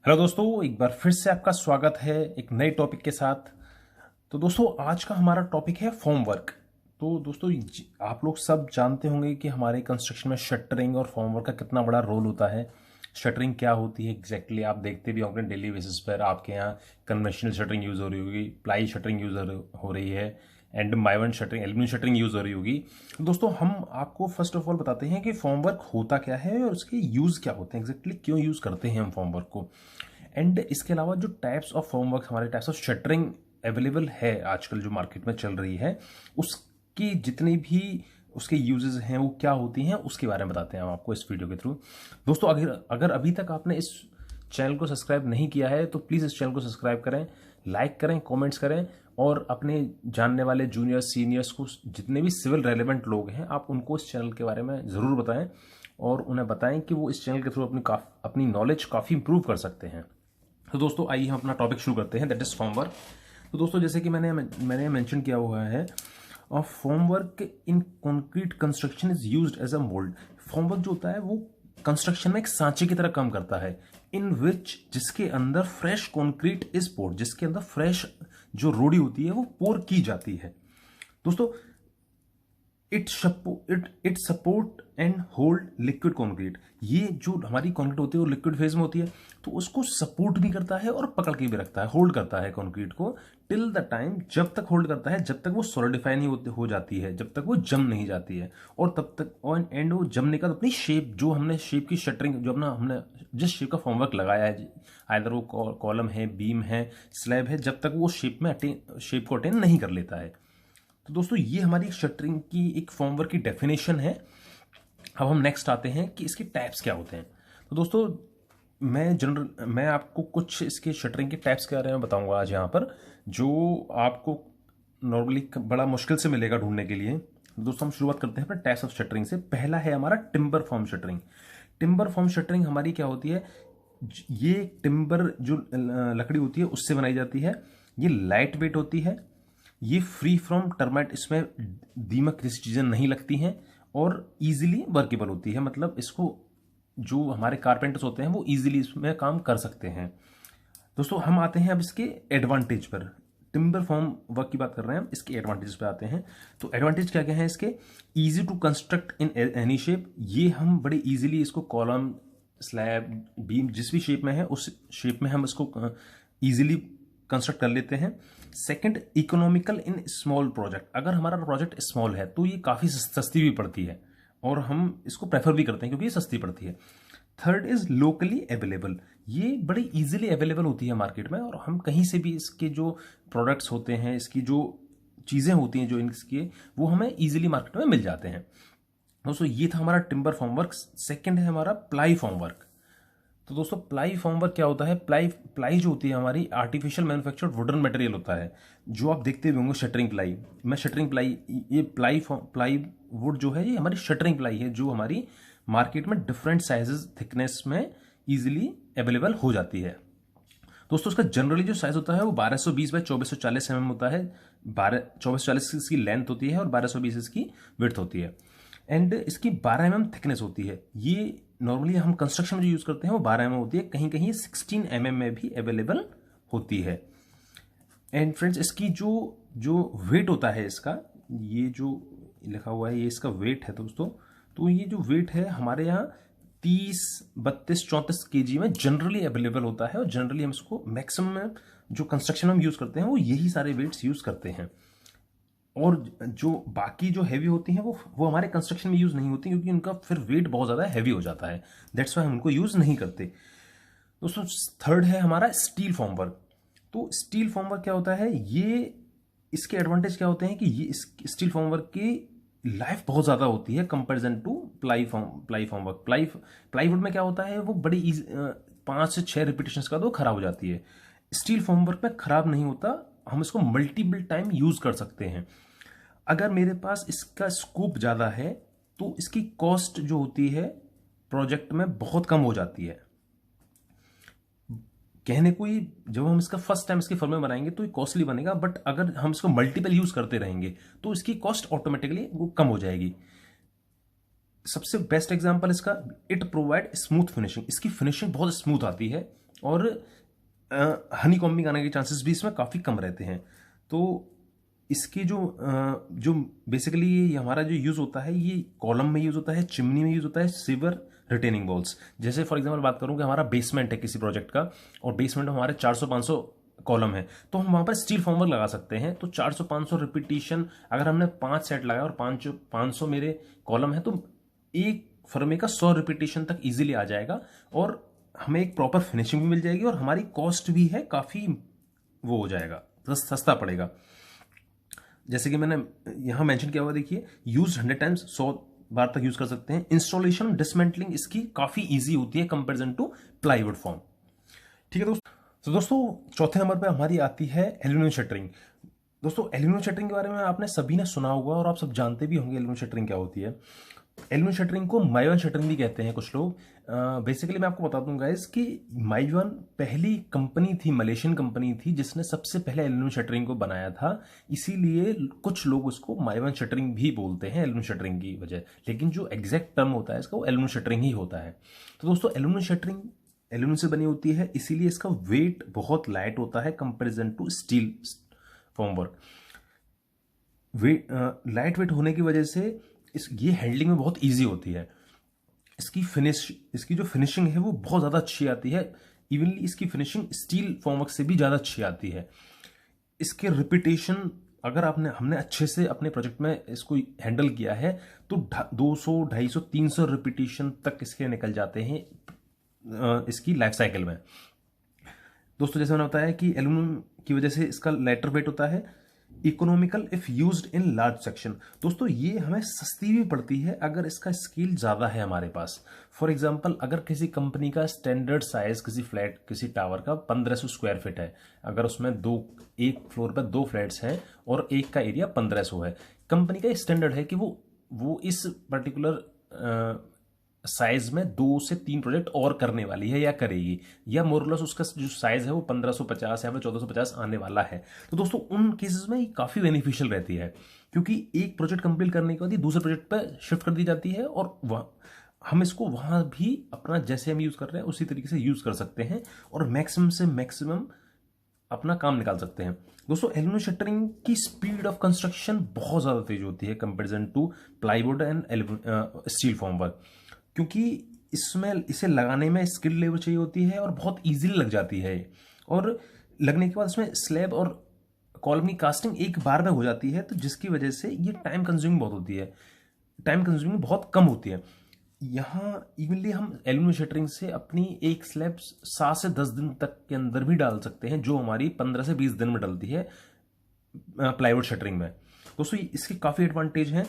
Hello दोस्तों, एक बार फिर से आपका स्वागत है एक नए टॉपिक के साथ। तो दोस्तों, आज का हमारा टॉपिक है फॉर्म वर्क। तो दोस्तों, आप लोग सब जानते होंगे कि हमारे कंस्ट्रक्शन में शटरिंग और फॉर्म वर्क का कितना बड़ा रोल होता है। शटरिंग क्या होती है एग्जैक्टली आप देखते भी होंगे डेली बेसिस पर। आपके यहाँ कन्वेंशनल शटरिंग यूज़ हो रही होगी, प्लाई शटरिंग यूज़ हो रही है, and माइवन shuttering, aluminium shuttering use हो रही होगी। दोस्तों, हम आपको फर्स्ट ऑफ ऑल बताते हैं कि फॉर्म वर्क होता क्या है और उसके यूज़ क्या होते हैं, एग्जैक्टली क्यों यूज़ करते हैं हम फॉर्म वर्क को। एंड इसके अलावा जो टाइप्स ऑफ फॉर्मवर्क, हमारे टाइप्स ऑफ शटरिंग अवेलेबल है आजकल जो मार्केट में चल रही है, उसकी जितनी भी उसके यूजेस हैं वो क्या होती हैं, उसके बारे में बताते हैं हम आपको इस वीडियो के थ्रू। दोस्तों, अगर अगर अभी तक आपने इस चैनल को सब्सक्राइब नहीं किया है तो प्लीज़ इस चैनल को सब्सक्राइब करें, लाइक करें, कमेंट्स करें, और अपने जानने वाले जूनियर्स सीनियर्स को, जितने भी सिविल रेलेवेंट लोग हैं, आप उनको इस चैनल के बारे में ज़रूर बताएं और उन्हें बताएं कि वो इस चैनल के थ्रू अपनी नॉलेज काफ़ी इंप्रूव कर सकते हैं। तो दोस्तों, आइए हम अपना टॉपिक शुरू करते हैं, दैट इज फॉर्म वर्क। तो दोस्तों, जैसे कि मैंने मेंशन किया हुआ है, form work in concrete construction is used as a mould. Form work जो होता है वो कंस्ट्रक्शन में एक सांचे की तरह काम करता है, इन विच, जिसके अंदर फ्रेश कंक्रीट इज पोर्ड, जिसके अंदर फ्रेश जो रोड़ी होती है वो पोर की जाती है। दोस्तों, it support and hold liquid concrete. ये जो हमारी कॉन्क्रीट होती है वो लिक्विड फेज में होती है, तो उसको सपोर्ट भी करता है और पकड़ के भी रखता है, होल्ड करता है कॉन्क्रीट को टिल द टाइम, जब तक होल्ड करता है जब तक वो सॉलिडिफाई नहीं हो जाती है, जब तक वो जम नहीं जाती है, और तब तक और एंड वो जमने का अपनी शेप, जो हमने शेप की शटरिंग, जो अपना हमने जिस शेप का फॉर्मवर्क लगाया है, आइदर वो कॉलम है, बीम है, स्लैब है, जब तक वो शेप को अटेन नहीं कर लेता है। तो दोस्तों, ये हमारी शटरिंग की एक फॉर्मवर्क की डेफिनेशन है। अब हम नेक्स्ट आते हैं कि इसके टाइप्स क्या होते हैं। तो दोस्तों, मैं आपको कुछ इसके शटरिंग के टाइप्स के बारे में बताऊंगा आज यहाँ पर, जो आपको नॉर्मली बड़ा मुश्किल से मिलेगा ढूंढने के लिए। दोस्तों, हम शुरुआत करते हैं अपने टाइप्स ऑफ शटरिंग से। पहला है हमारा timber form shuttering. Timber form shuttering हमारी क्या होती है, ये टिम्बर जो लकड़ी होती है उससे बनाई जाती है। ये लाइट वेट होती है, ये फ्री फ्रॉम टर्माइट, इसमें दीमक जैसी चीज़ें नहीं लगती हैं, और इजीली वर्केबल होती है, मतलब इसको जो हमारे कारपेंटर्स होते हैं वो इजीली इसमें काम कर सकते हैं। दोस्तों, हम आते हैं अब इसके एडवांटेज पर। टिम्बर फॉर्म वर्क की बात कर रहे हैं हम, इसके एडवांटेज पे आते हैं। तो एडवांटेज क्या क्या है इसके? Easy to construct in any shape. ये हम बड़े इजीली इसको कॉलम, स्लैब, बीम, जिस भी शेप में है उस शेप में हम इसको इजीली कंस्ट्रक्ट कर लेते हैं। Second, economical in small project. अगर हमारा प्रोजेक्ट स्मॉल है तो ये काफ़ी सस्ती भी पड़ती है, और हम इसको प्रेफर भी करते हैं क्योंकि ये सस्ती पड़ती है। Third is locally available. ये बड़ी इजीली अवेलेबल होती है मार्केट में, और हम कहीं से भी इसके जो प्रोडक्ट्स होते हैं, इसकी जो चीज़ें होती हैं जो इनकी, वो हमें इजीली मार्केट में मिल जाते हैं। दोस्तों, ये था हमारा टिम्बर फॉर्मवर्क। सेकंड है हमारा प्लाई फॉर्मवर्क। तो दोस्तों, प्लाई फॉर्मवर्क क्या होता है? प्लाई जो होती है हमारी आर्टिफिशियल मैन्युफैक्चर्ड वुडन मटेरियल होता है, जो आप देखते भी होंगे शटरिंग प्लाई। मैं शटरिंग प्लाई, ये प्लाई वुड जो है ये हमारी शटरिंग प्लाई है, जो हमारी मार्केट में डिफरेंट साइजेस, थिकनेस में इजीली अवेलेबल हो जाती है। दोस्तों, उसका जनरली जो साइज होता है वो 1220 बाई 2440 mm होता है। 2440 इसकी लेंथ होती है और 1220 इसकी विड्थ होती है, एंड इसकी 12 mm थिकनेस होती है। ये नॉर्मली हम कंस्ट्रक्शन में जो यूज करते हैं वो 12 mm होती है, कहीं कहीं 16 mm में भी अवेलेबल होती है। एंड फ्रेंड्स, इसकी जो जो वेट होता है इसका, ये जो लिखा हुआ है ये इसका वेट है दोस्तों। तो ये जो वेट है हमारे यहाँ 30, 32, 34 kg में जनरली अवेलेबल होता है, और जनरली हम इसको मैक्सिमम जो कंस्ट्रक्शन हम यूज करते हैं वो यही सारे वेट्स यूज करते हैं। और जो बाकी जो हैवी होती हैं वो हमारे कंस्ट्रक्शन में यूज नहीं होती, क्योंकि उनका फिर वेट बहुत ज्यादा हैवी हो जाता है, दैट्स वाई हम उनको यूज नहीं करते। दोस्तों, थर्ड है हमारा स्टील फॉर्मवर्क। तो स्टील फॉर्मवर्क क्या होता है, ये इसके एडवांटेज क्या होते हैं कि ये स्टील फॉर्मवर्क की लाइफ बहुत ज्यादा होती है comparison to ply formwork. Plywood में क्या होता है, वो बड़ी 5 से 6 रिपीटेशन का तो खराब हो जाती है। स्टील फॉर्मवर्क में खराब नहीं होता, हम इसको मल्टीपल टाइम यूज कर सकते हैं। अगर मेरे पास इसका स्कोप ज़्यादा है तो इसकी कॉस्ट जो होती है प्रोजेक्ट में बहुत कम हो जाती है। कहने को ही, जब हम इसका फर्स्ट टाइम इसके फर्म में बनाएंगे तो ये कॉस्टली बनेगा, बट अगर हम इसको मल्टीपल यूज करते रहेंगे तो इसकी कॉस्ट ऑटोमेटिकली वो कम हो जाएगी। सबसे बेस्ट एग्जांपल इसका, इट प्रोवाइड स्मूथ फिनिशिंग। इसकी फिनिशिंग बहुत स्मूथ आती है, और हनी कॉम्बिंग आने के चांसेस भी इसमें काफ़ी कम रहते हैं। तो इसकी जो बेसिकली हमारा जो यूज़ होता है, ये कॉलम में यूज़ होता है, चिमनी में यूज़ होता है, सिवर रिटेनिंग वॉल्स। जैसे फॉर एग्जांपल बात करूं कि हमारा बेसमेंट है किसी प्रोजेक्ट का, और बेसमेंट में हमारे 400-500 कॉलम है, तो हम वहां पर स्टील फॉर्मवर्क लगा सकते हैं। तो 400-500 रिपीटिशन, अगर हमने 5 सेट लगाया और 500 मेरे कॉलम है, तो एक फर्मे का 100 रिपीटिशन तक इजीली आ जाएगा, और हमें एक प्रॉपर फिनिशिंग भी मिल जाएगी, और हमारी कॉस्ट भी है काफ़ी वो हो जाएगा, सस्ता पड़ेगा। जैसे कि मैंने यहां मेंशन किया हुआ, देखिए, यूज 100 टाइम्स, 100 बार तक यूज कर सकते हैं। इंस्टॉलेशन डिसमेंटलिंग इसकी काफी इजी होती है कंपेरिजन टू प्लाईवुड फॉर्म। ठीक है दोस्तों। तो दोस्तों चौथे नंबर पे हमारी आती है एल्यूमिनियम शटरिंग। दोस्तों एल्यूमिनियम शटरिंग के बारे में आपने सभी ने सुना होगा, और आप सब जानते भी होंगे एल्यूमिनियम शटरिंग क्या होती है। एल्यूमिनियम शटरिंग को माइवन शटरिंग भी कहते हैं कुछ लोग। बेसिकली मैं आपको बता दूं गाइस कि माइवन पहली कंपनी थी, मलेशियन कंपनी थी, जिसने सबसे पहले एल्यूमिनियम शटरिंग को बनाया था। इसीलिए कुछ लोग उसको माइवन शटरिंग भी बोलते हैं एल्यूमिनियम शटरिंग की वजह, लेकिन जो एग्जैक्ट टर्म होता है इसका वो एल्यूमिनियम शटरिंग ही होता है। तो दोस्तों एल्यूमिनियम शटरिंग एल्यूमिनियम से बनी होती है, इसीलिए इसका वेट बहुत लाइट होता है comparison to steel formwork. Weight light weight होने की वजह से ये हैंडलिंग में बहुत इजी होती है। इसकी जो फिनिशिंग है वो बहुत ज़्यादा अच्छी आती है। इवनली इसकी फिनिशिंग स्टील फॉर्मवर्क से भी ज़्यादा अच्छी आती है। इसके रिपीटेशन, अगर हमने अच्छे से अपने प्रोजेक्ट में इसको हैंडल किया है, तो 200, 250, 300 रिपीटेशन तक इसके निकल जाते हैं इसकी लाइफ साइकिल में। दोस्तों जैसे मैंने बताया कि एल्यूमिनियम की वजह से इसका लाइटर वेट होता है। Economical if used in large section. दोस्तों ये हमें सस्ती भी पड़ती है अगर इसका स्केल ज़्यादा है हमारे पास। फॉर एग्जांपल, अगर किसी कंपनी का स्टैंडर्ड साइज किसी टावर का 1500 स्क्वायर फीट है, अगर उसमें एक फ्लोर पर 2 फ्लैट्स हैं और एक का एरिया 1500 है, कंपनी का स्टैंडर्ड है कि वो इस पर्टिकुलर साइज में 2 से 3 प्रोजेक्ट और करने वाली है या करेगी, या मोरलेस उसका जो साइज है वो 1550 या फिर 1450 आने वाला है। तो दोस्तों उन केसेस में ये काफ़ी बेनिफिशियल रहती है, क्योंकि एक प्रोजेक्ट कंप्लीट करने के बाद ये दूसरे प्रोजेक्ट पर शिफ्ट कर दी जाती है, और हम इसको वहां भी अपना जैसे हम यूज़ कर रहे हैं उसी तरीके से यूज़ कर सकते हैं, और मैक्सिमम से मैक्सिमम अपना काम निकाल सकते हैं। दोस्तों एल्यूमिनियम शटरिंग की स्पीड ऑफ कंस्ट्रक्शन बहुत ज़्यादा तेज होती है comparison to plywood and steel formwork, क्योंकि इसमें इसे लगाने में स्किल लेवल चाहिए होती है, और बहुत इजीली लग जाती है। और लगने के बाद इसमें स्लैब और कॉलम की कास्टिंग एक बार में हो जाती है, तो जिसकी वजह से ये टाइम कंज्यूमिंग बहुत होती है, टाइम कंज्यूमिंग बहुत कम होती है। यहाँ इवनली हम एल्यूमिनियम शटरिंग से अपनी एक स्लैब 7 से 10 दिन तक के अंदर भी डाल सकते हैं, जो हमारी 15 से 20 दिन में डलती है प्लाईवुड शटरिंग में। दोस्तों इसके काफ़ी एडवांटेज हैं।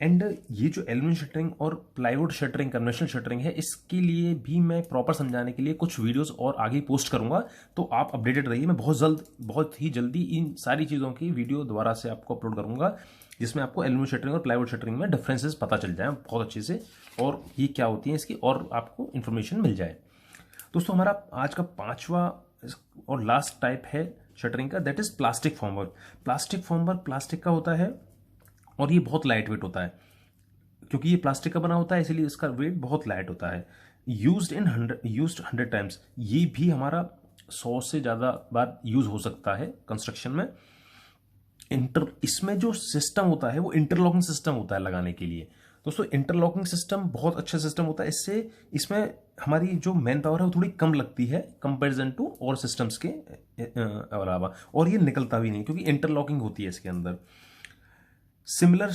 एंड ये जो एल्यूमिनियम शटरिंग और प्लाईवुड शटरिंग, कन्वेंशनल शटरिंग है, इसके लिए भी मैं प्रॉपर समझाने के लिए कुछ वीडियोस और आगे पोस्ट करूंगा, तो आप अपडेटेड रहिए। मैं बहुत ही जल्दी इन सारी चीज़ों की वीडियो दोबारा से आपको अपलोड करूंगा, जिसमें आपको एल्यूमिनियम शटरिंग और प्लाईवुड शटरिंग में डिफरेंसेस पता चल जाए बहुत अच्छे से, और ये क्या होती है इसकी, और आपको इन्फॉर्मेशन मिल जाए। दोस्तों हमारा आज का 5वां और लास्ट टाइप है शटरिंग का, that is plastic formwork. Plastic का होता है, और ये बहुत लाइट वेट होता है, क्योंकि ये प्लास्टिक का बना होता है, इसलिए इसका वेट बहुत लाइट होता है। यूज्ड 100 टाइम्स, ये भी हमारा 100 से ज़्यादा बार यूज हो सकता है कंस्ट्रक्शन में। इसमें जो सिस्टम होता है वो इंटरलॉकिंग सिस्टम होता है लगाने के लिए। दोस्तों इंटरलॉकिंग सिस्टम बहुत अच्छा सिस्टम होता है, इसमें हमारी जो मैन पावर है वो थोड़ी कम लगती है कंपेरिजन टू और सिस्टम्स के अलावा, और ये निकलता भी नहीं क्योंकि इंटरलॉकिंग होती है इसके अंदर। Similar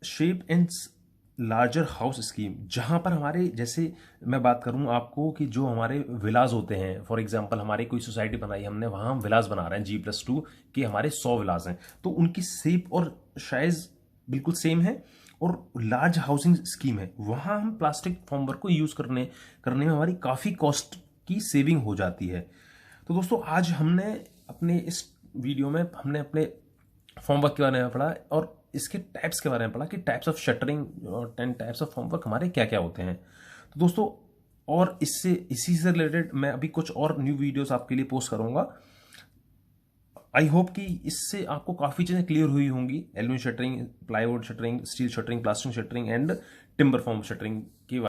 shape and larger house scheme, जहां पर हमारे, जैसे मैं बात करूं आपको कि जो हमारे विलाज होते हैं, फॉर एग्जांपल हमारी कोई सोसाइटी बनाई हमने, वहां हम विलाज बना रहे हैं G+2 के, हमारे 100 विलाज हैं, तो उनकी शेप और साइज बिल्कुल सेम है, और लार्ज हाउसिंग स्कीम है, वहां हम प्लास्टिक फॉर्मवर्क को यूज करने में हमारी काफ़ी कॉस्ट की सेविंग हो जाती है। तो दोस्तों आज हमने अपने इस वीडियो में हमने अपने फॉर्मवर्क के बारे में पढ़ा, और इसके टाइप्स के बारे में पढ़ा कि टाइप्स ऑफ शटरिंग और 10 टाइप्स ऑफ फॉर्मवर्क हमारे क्या क्या होते हैं। तो दोस्तों और इसी से रिलेटेड मैं अभी कुछ और न्यू वीडियोस आपके लिए पोस्ट करूंगा। आई होप कि इससे आपको काफ़ी चीज़ें क्लियर हुई होंगी, aluminium shuttering, plywood shuttering, steel shuttering, plastic shuttering and timber form shuttering की